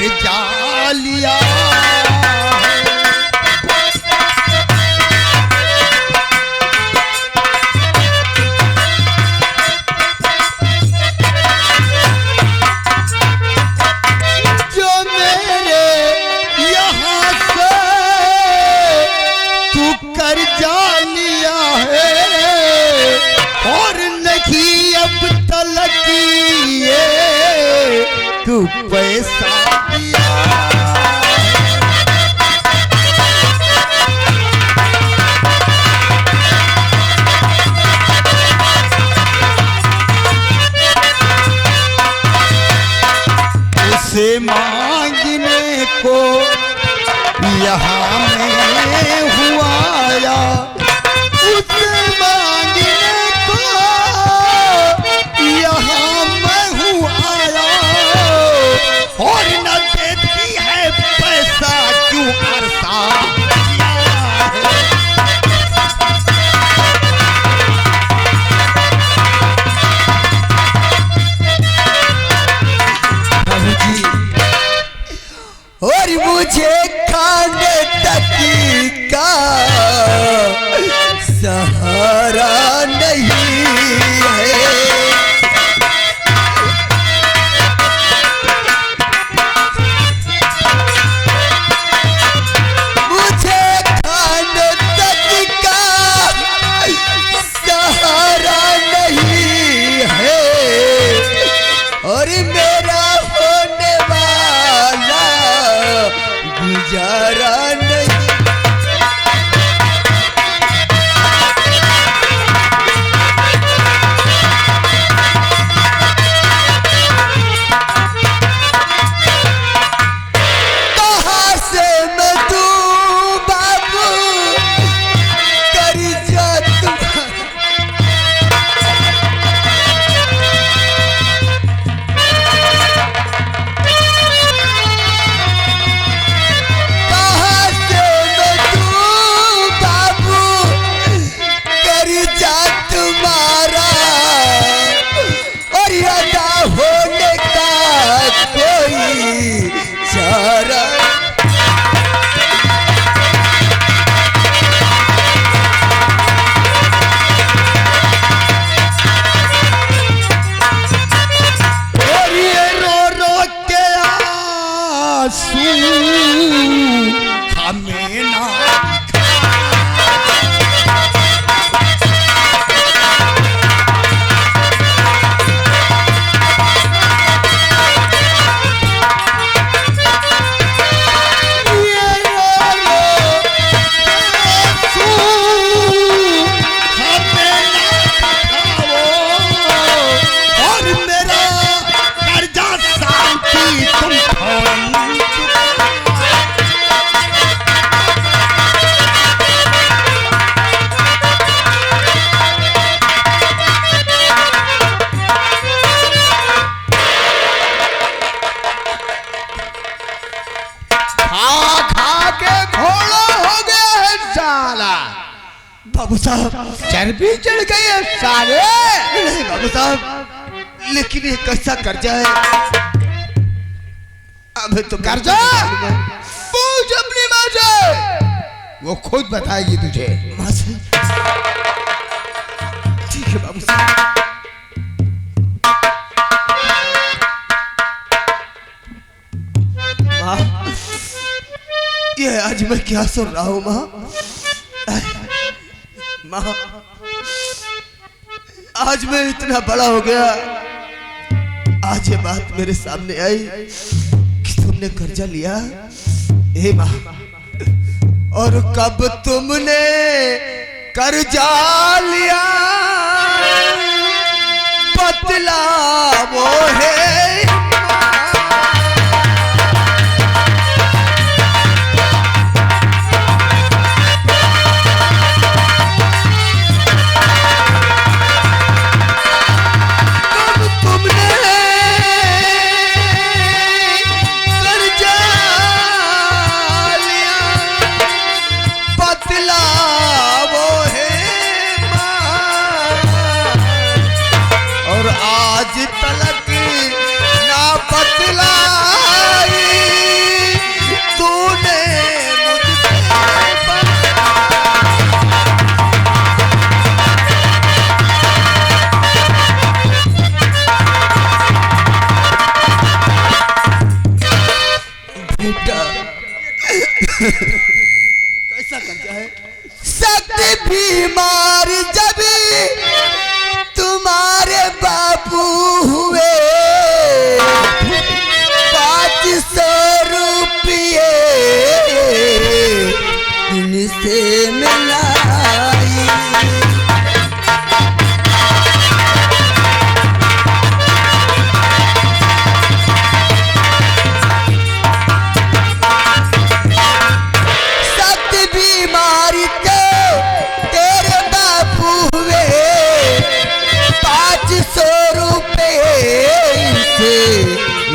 कर्जा लिया जो मेरे यहाँ से तू कर्जा लिया है और नहीं अब तलक ये तू पैसा दिया उसे मांगने को यहाँ में हुआ आया उसे मांगने को यहाँ मैं हूँ आया और न देती है पैसा क्यों अरसा और मुझे खाने तक का सहारा नहीं है मुझे खाने तक का सहारा नहीं है और मेरा होने वाला गुजारा नहीं कहाँ से मैं दूं बाबू कर्जा कहाँ से मैं दूं बाबू कर्जा तुम्हारा और अदा होने का कोई चारा और ये रो रो के आंसू हमें ना ये रो रो के आंसू हमें ना दिखाओ और मेरा कर्जा शांति तुम फौरन खा खा के घोड़ा हो गया है साला बाबू साहब चर्बी चढ़ गई है साले नहीं बाबू साहब लेकिन ये कैसा कर्जा है अबे तो कर्जा पूछ अपनी माँ से वो खुद बताएगी तुझे माँ से ठीक है बाबू साहब माँ ये आज मैं क्या सुन रहा हूँ माँ माँ आज मैं इतना बड़ा हो गया आज ये बात मेरे सामने आई कि तुमने कर्जा लिया हे माँ और कब तुमने कर्जा लिया बतला वो है आज तलक ना बतलाई बीमार जब तुम्हारे बापू हुए 500 रुपये इनसे मिलाई।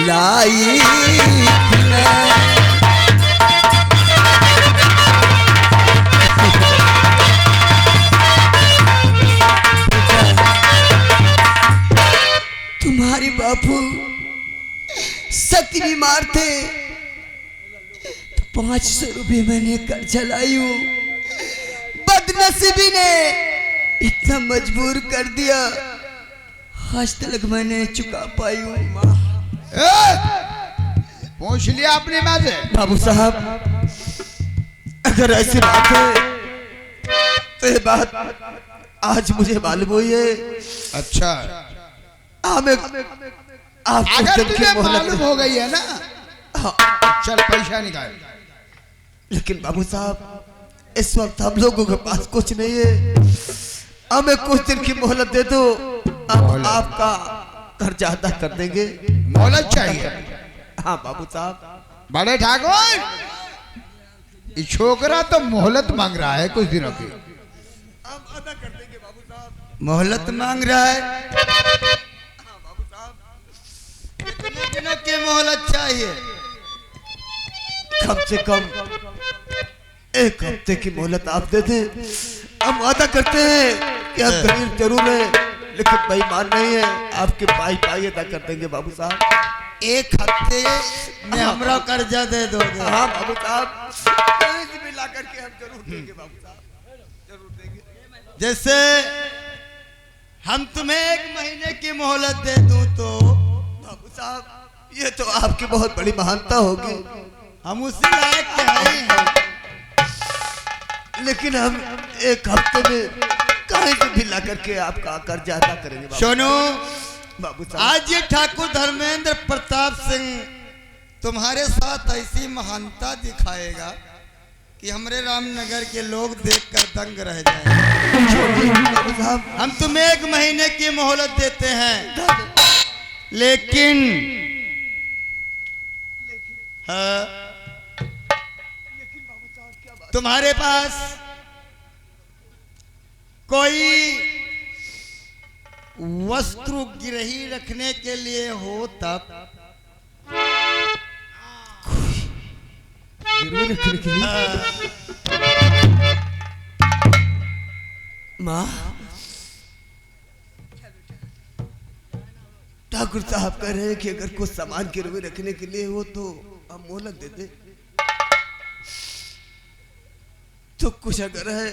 लाई तुम्हारे बापू सख्त बीमार थे तो 500 रुपये मैंने कर्जा लाई हूँ। बदनसीबी ने इतना मजबूर कर दिया, आज तक मैंने चुका पाई हूँ। पूछ लिया अपने माँ से? बाबू साहब अगर ऐसी बात है तो ये बात आज मुझे मालूम हुई है। अच्छा अगर तुझे मालूम हो गई है ना, हाँ। चल पैसा निकाल। लेकिन बाबू साहब इस वक्त हम लोगों के पास कुछ नहीं है, हमें कुछ दिन की मोहलत दे दो, हम आपका कर्जा अदा कर देंगे। मोहलत चाहिए? हाँ बाबू साहब। बड़े ठाकुर ये छोकरा तो मोहलत मांग रहा है कुछ दिनों की। हम अदा कर देंगे बाबू साहब। मोहलत मांग रहा है? हाँ बाबू साहब। कितने दिनों की मोहलत चाहिए? कम से कम 1 हफ्ते की मोहलत आप दे दें, हम वादा करते हैं कि हम गरीब जरूर हैं लेकिन बेईमान नहीं है, आपके पाई अदा कर देंगे बाबू साहब। 1 हफ्ते में हमरा कर्जा दे दोगे? हाँ बाबू साहब, कहीं से भी ला करके हम जरूर देंगे बाबू साहब, जरूर देंगे। जैसे हम तुम्हें 1 महीने की मोहलत दे दूं तो? बाबू साहब ये तो आपकी बहुत बड़ी महानता होगी, हम उसी लायक के हैं, लेकिन हम 1 हफ्ते में कहीं से भी ला करके आपका कर्जा अदा करेंगे। सुनो बाबू साहब, आज ये ठाकुर धर्मेंद्र प्रताप सिंह तुम्हारे साथ ऐसी महानता दिखाएगा कि हमारे रामनगर के लोग देखकर दंग रह जाएंगे। बाबू साहब हम तुम्हें 1 महीने की मोहलत देते हैं, लेकिन हाँ, तुम्हारे पास कोई वस्त्र गिरही रखने के लिए हो तब? गिरवी रखने के लिए? माँ, ठाकुर साहब कह रहे हैं कि अगर कुछ सामान गिरवी रखने के लिए हो तो हम मोहलत दे दे, तो कुछ अगर है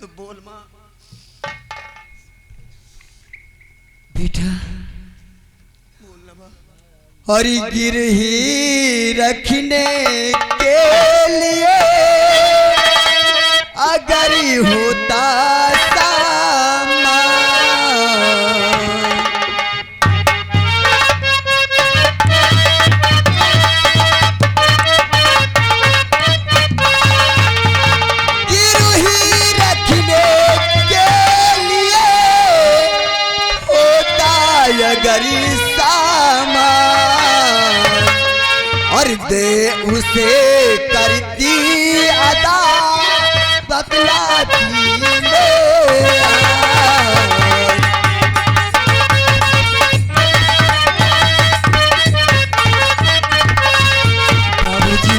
तो बोल माँ। बेटा बोलना माँ। हरी गिरही रखने के लिए अगर होता सामान, गिरही रखने के लिए होता अगर सामान, और दे उसे करती अदा बतलाती मेरा। बाबूजी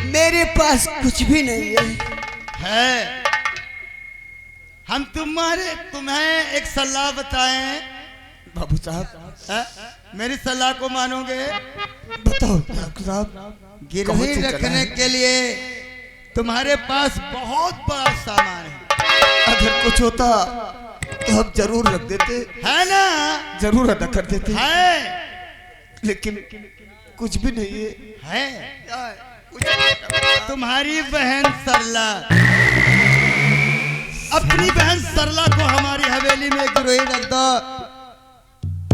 मेरे पास कुछ भी नहीं है। हम तुम्हें एक सलाह बताएं। बाबू साहब है? मेरी सलाह को मानोगे? बताओ ठाकुर साहब। गिरवी रखने के लिए तुम्हारे पास बहुत बड़ा सामान है, अगर कुछ होता तो हम जरूर रख देते, है ना? जरूर अदा कर देते, है, लेकिन कुछ भी नहीं है। है? तुम्हारी बहन सरला अपनी बहन सरला को हमारी हवेली में गिरोही रख दो,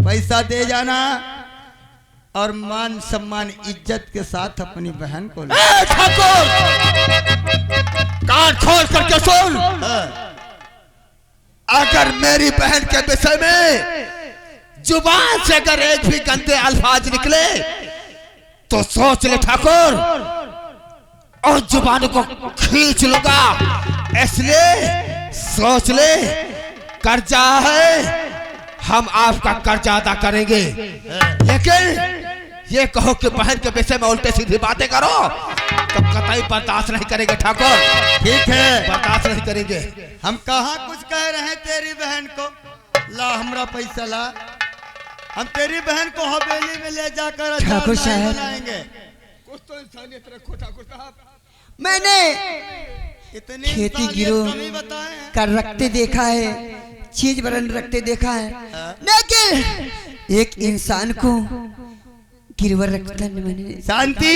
पैसा दे जाना और मान सम्मान इज्जत के साथ अपनी बहन को ले। ठाकुर कान खोल करके सुन, अगर मेरी बहन के विषय में जुबान से अगर एक भी गंदे अल्फाज निकले तो सोच ले ठाकुर, और जुबान को खींच लूंगा। इसलिए सोच ले, कर्जा है, हम आपका कर्जा अदा करेंगे, लेकिन ये कहो कि बहन के विषय में उल्टे सीधी बातें करो तो कतई बर्दाश्त नहीं करेंगे ठाकुर। ठीक है, बर्दाश्त नहीं करेंगे। हम कहाँ कुछ कह रहे हैं तेरी बहन को, ला हमरा पैसा ला, हम तेरी बहन को हवेली में ले जाकर ठाकुर साहब, बनाएंगे। कुछ तो इंसानियत रखो ठाकुर साहब। मैंने इतनी खेती इंसानियत गिरो कमी बताए हैं। कर रखते देखा है, चीज बरन रखते देखा है, लेकिन एक इंसान को गिरवर रखता नहीं मैंने। शांति,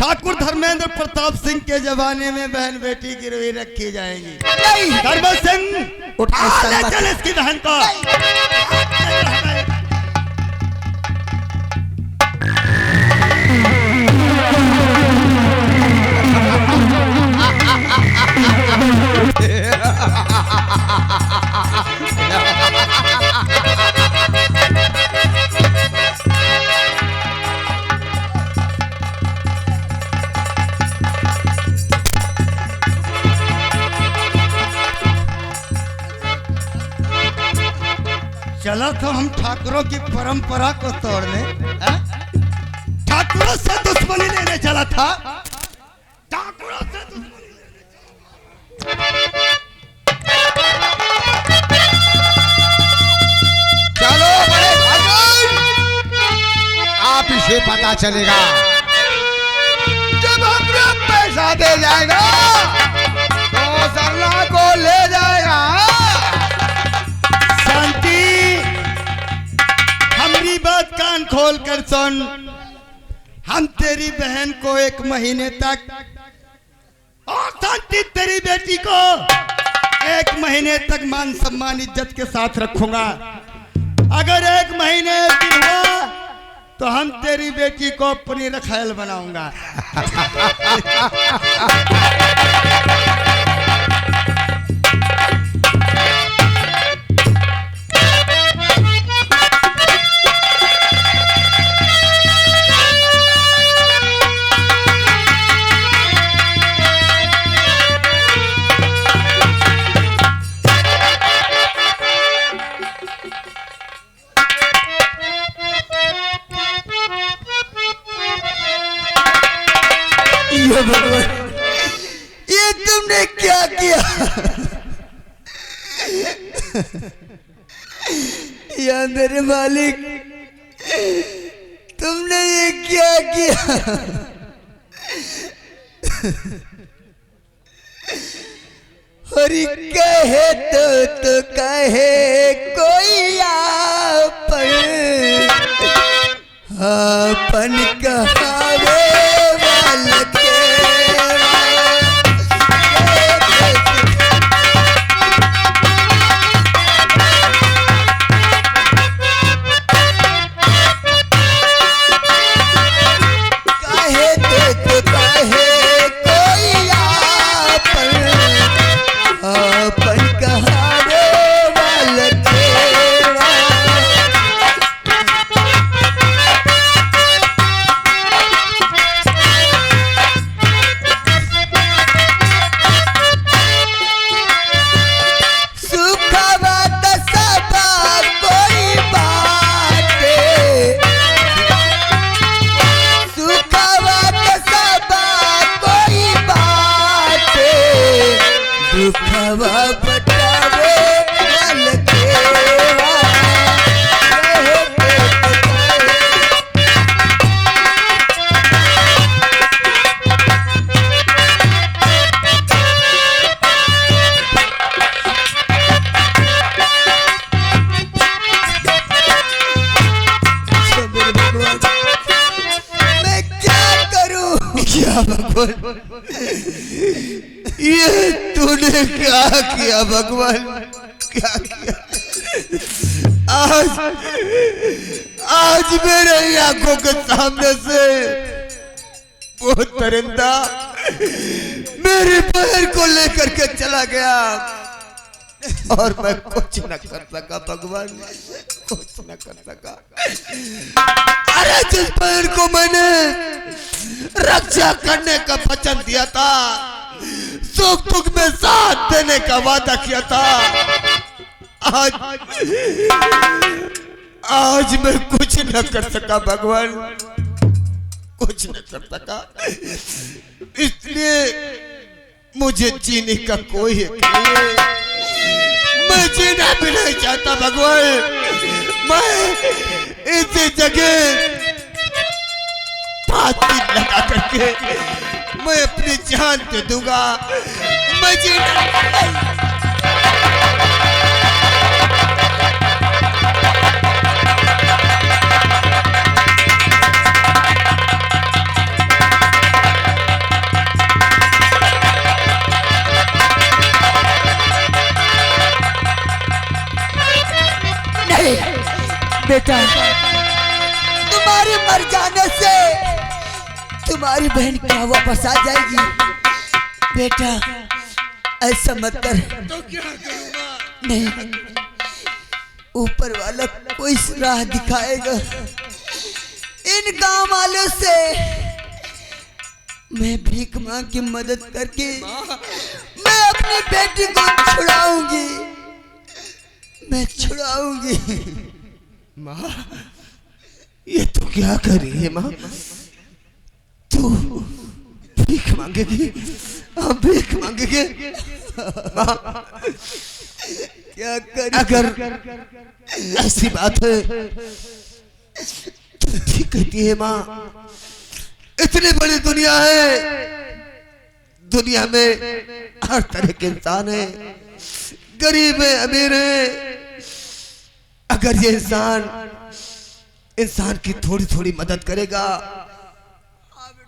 ठाकुर धर्मेंद्र प्रताप सिंह के जमाने में बहन बेटी गिरवी रखी जाएगी। नहीं, धर्म सिंह उठ चल इसकी बहन को। चला तो हम ठाकुरों की परंपरा को तोड़ने, ठाकुरों से दुश्मनी लेने चला था, ठाकुरों से दुश्मनी लेने चलो बड़े भाई, आप इसे पता चलेगा जब हमने पैसा दे जाएगा तो सरला को ले जाएगा। हमारी बात कान खोल कर सुन, हम तेरी बहन को 1 महीने तक और शांति तेरी बेटी को 1 महीने तक मान सम्मान इज्जत के साथ रखूंगा। अगर 1 महीने दिन हुआ तो हम तेरी बेटी को अपनी रखैल बनाऊंगा। भगवान, ये तुमने क्या किया? या मेरे मालिक, तुमने ये क्या किया? हरि कहे तो कहे कोई आपन कहावे वाला क्या किया भगवान, क्या किया। आज मेरे आंखों के सामने से वो परिंदा मेरी बहन को लेकर के चला गया और मैं कुछ न कर सका भगवान, कुछ न कर सका। अरे जिस बहन को मैंने रक्षा करने का वचन दिया था, सुख दुख में साथ देने का वादा किया था, आज मैं कुछ न कर सका भगवान, कुछ न कर सका। इसलिए मुझे जीने का कोई हक नहीं है, मैं जीना भी नहीं चाहता भगवान। मैं इसी जगह फांसी लगा करके मैं अपनी जान दे दूंगा, मैं जीना। बेटा, तुम्हारे मर जाने से तुम्हारी बहन क्या वापस आ जाएगी? बेटा ऐसा मत कर। तो क्या करूंगा? नहीं, ऊपर वाला कोई राह दिखाएगा। इन गांव वालों से मैं भीख मांग की मदद करके मैं अपनी बेटी को छुड़ाऊंगी, मैं छुड़ाऊंगी। माँ, ये तो क्या कर रही है माँ? तू भीख मांगेगी? हम भीख मांगेंगे? माँ, क्या कर? अगर ऐसी बात है तो ठीक कहती है माँ। इतनी बड़ी दुनिया है, दुनिया में हर तरह के इंसान है, गरीब है, अमीर है। अगर ये इंसान की थोड़ी थोड़ी मदद करेगा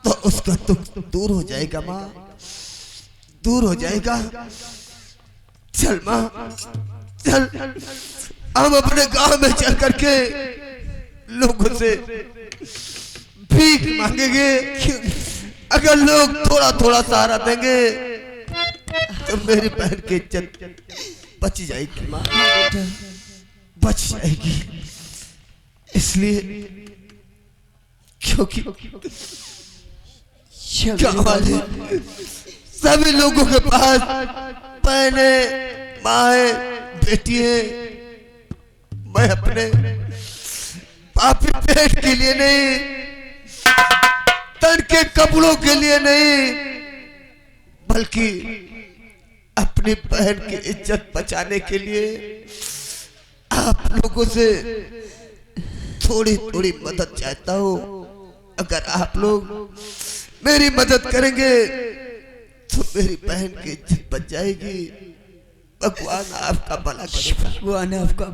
तो उसका दुख दूर हो जाएगा माँ, दूर हो जाएगा। चल माँ, चल, हम अपने गांव में चल करके लोगों से भीख मांगेंगे। अगर लोग थोड़ा थोड़ा सहारा देंगे तो मेरी बहन की इज्जत बच जाएगी माँ, बच जाएगी। इसलिए क्योंकि गाँव वाले सभी लोगों के पास बहने, माए, बेटी है। मैं अपने पापी पेट के लिए नहीं, तन के कपड़ों के लिए नहीं, बल्कि अपनी बहन की इज्जत बचाने के लिए आप लोगों से थोड़ी थोड़ी मदद चाहता हूँ। अगर आप लोग मेरी मदद करेंगे तो मेरी बहन की इज्जत बच जाएगी। भगवान आपका भला करेगा। भगवान आपका।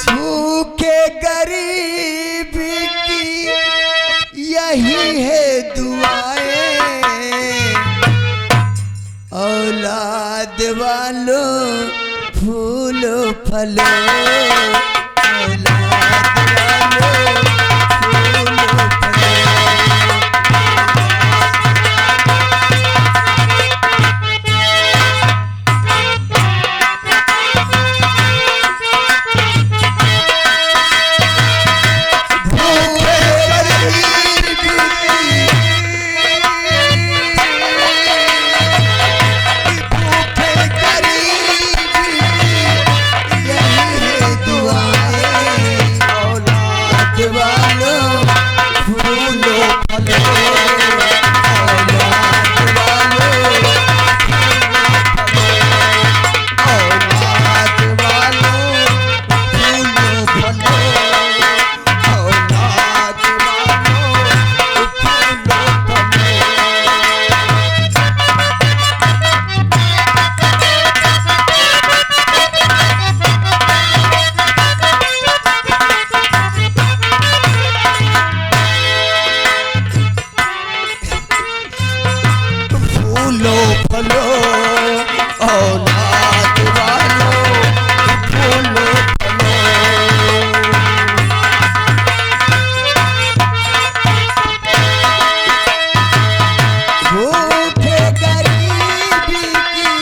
भूखे गरीब की यही है दुआएं, औलाद वालों फूलो फलो, औलाद वालों फूलो फलो। दुआ फलो औलाद वालों फूलो फलो। भूखे गरीबी की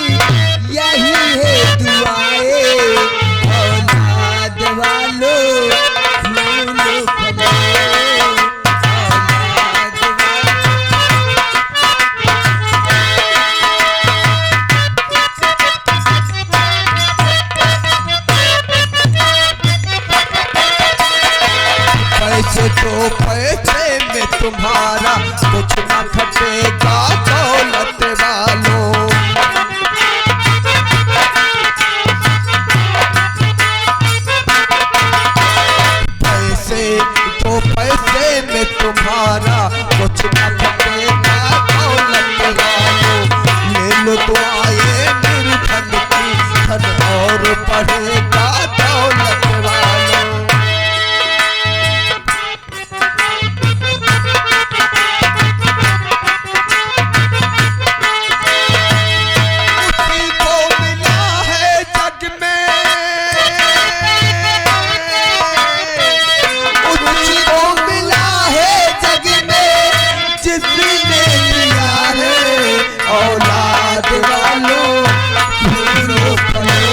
यही है दुआएं, औलाद वालों फूलो फलो, औलाद वालों। पैसे तो पैसे में तुम्हारा कुछ न घटेगा दौलत वालों। पैसे तो पैसे में तुम्हारा कुछ न घटेगा दौलत वालों। ले लो दुआएं निर्धन की, धन और बढ़ेगा दौलत वालों। उसी को मिला है जग में, उसी को मिला है जग में जिसने दिया है औलाद वालों फूलो फलो,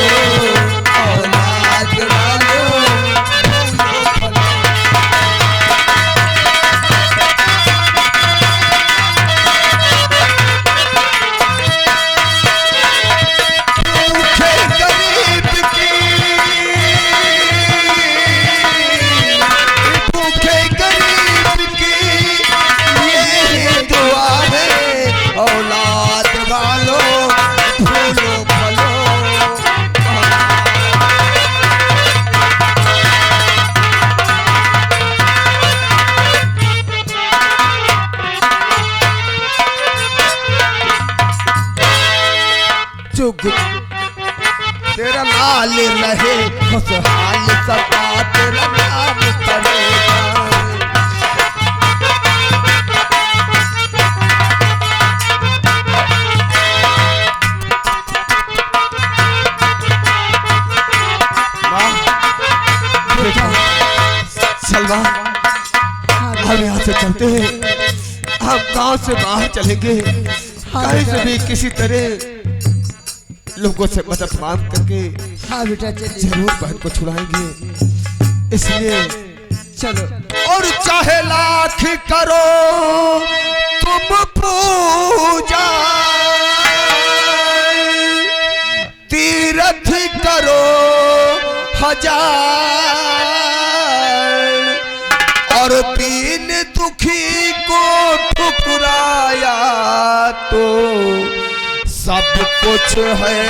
औलाद वालों फूलो फलो। भूखे गरीब की, भूखे गरीब की ये दुआ है औलाद वालों फूलो फलो। जुग तेरा लाल रहे खुशहाल सदा तेरा नाम करेगा। बेटा सलवा, हम यहाँ से चलते हैं, हम गांव से बाहर चलेंगे, कहीं से भी किसी तरह लोगों से मदद मांग करके हाँ बेटा चलिए, जरूर बहन को छुड़ाएंगे। इसलिए चलो। और चाहे लाख करो तुम पूजा, तीर्थ करो हजार, और तीन दुखी को ठुकराया तो सब कुछ है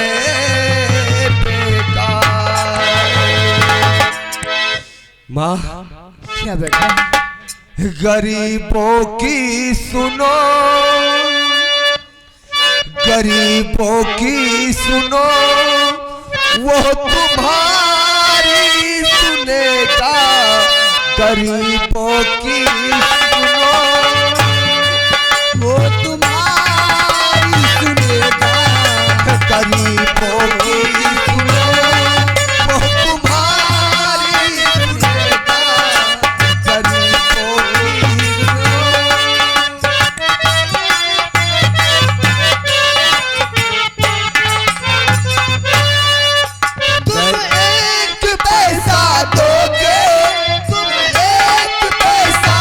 बेकार। माँ क्या बेटा? गरीबों की सुनो, गरीबों की सुनो, वो तुम्हारी सुनेगा। गरीबों की सुनो, वो तुम्हारी सुनेगा। गरीबों की सुनो, वो तुम्हारी सुनेगा। गरीबों की सुनो। तुम एक पैसा दोगे, तुम एक पैसा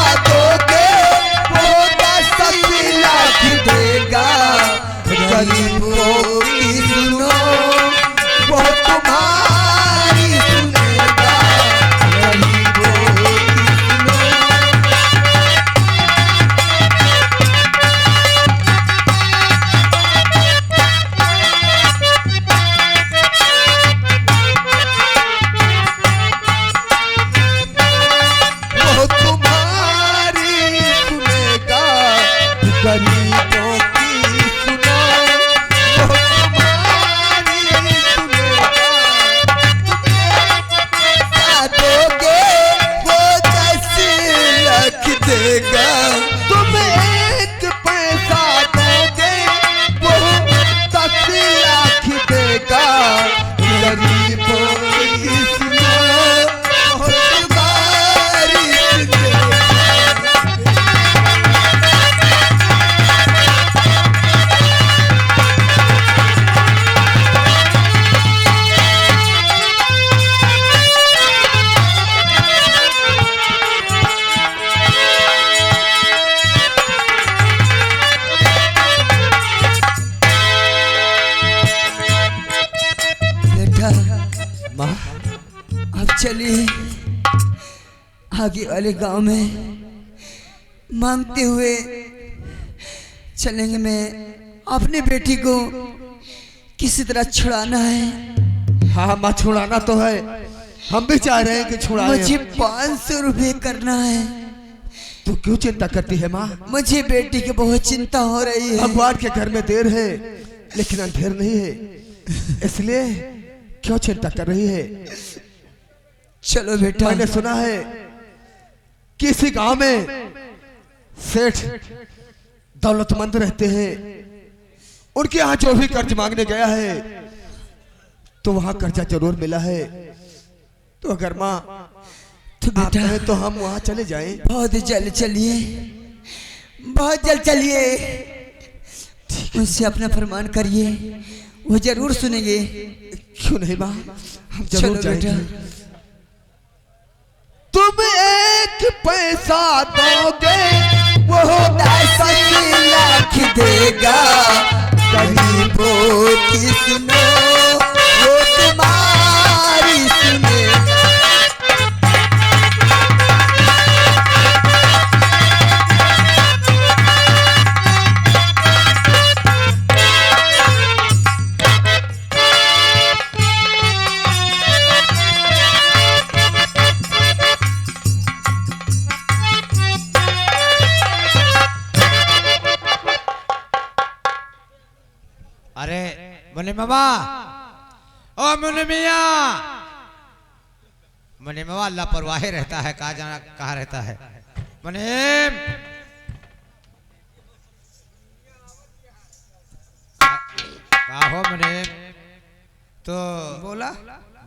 चलिए आगे वाले गांव में मांगते हुए चलेंगे। मैं अपनी बेटी को किसी तरह छुड़ाना है। हाँ माँ, छुड़ाना तो है, हम भी चाह रहे हैं कि छुड़ाएं। मुझे 500 रुपये करना है। तू क्यों चिंता करती है माँ? मुझे बेटी की बहुत चिंता हो रही है। भगवान के घर में देर है लेकिन अंधेर नहीं है, इसलिए क्यों चिंता कर रही है? चलो बेटा। मैंने सुना है किसी गांव में सेठ दौलतमंद रहते हैं, उनके यहाँ जो भी कर्ज मांगने गया है तो वहां कर्जा जरूर मिला है। तो अगर माँ तो बेटा है तो हम वहां चले जाएं। बहुत जल्द चलिए, बहुत जल्द चलिए। मुझसे अपना फरमान करिए, वो जरूर सुनेंगे। क्यों नहीं माँ, हम चलो जरूर बेटा। जाएंगे। तुम एक पैसा दोगे वो 10 लाख देगा। गरीबों की सुनो वो तुम्हारी सुने। अरे मुनि मामा, ओ मुनि मिया, मुनि मामा लापरवाही रहता है, कहाँ जाना कहाँ रहता है। मुनीम, कहाँ हो मुनीम? तो बोला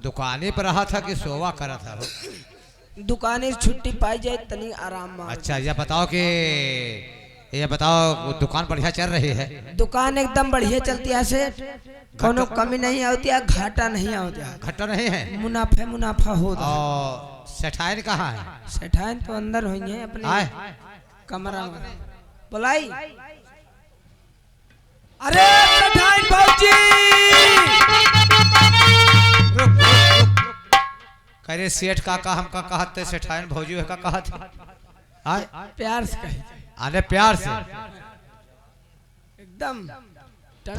दुकानी पर रहा था कि सोवा करा था? दुकाने से छुट्टी पाई जाए तनी आराम मांग। अच्छा ये बताओ वो दुकान बढ़िया चल रही है? दुकान एकदम बढ़िया चलती है सेठ, कोनो कमी नहीं होती है, घाटा नहीं होता है, घाटा नहीं है। मुनाफा होता है। और सेठाइन कहाँ है? सेठाइन तो अंदर हुई है अपने आए कमरा में। बुलाई। अरे सेठाइन भाऊजी, कह रहे सेठ काका हमका कहते सेठाइन भौजी है का कहते? आए प्यार से कहे, आने प्यार से। एकदम टन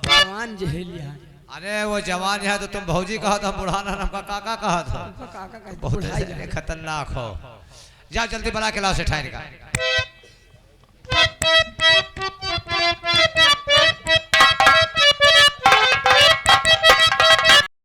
जवान जहेलिया। अरे वो जवान है तो तुम भौजी कहा था, बुढ़ाना हमका काका कहा था। काका का बहुत बुढ़ाई खतरनाक हो। जाओ जल्दी बना के लाओ सेठाइन का।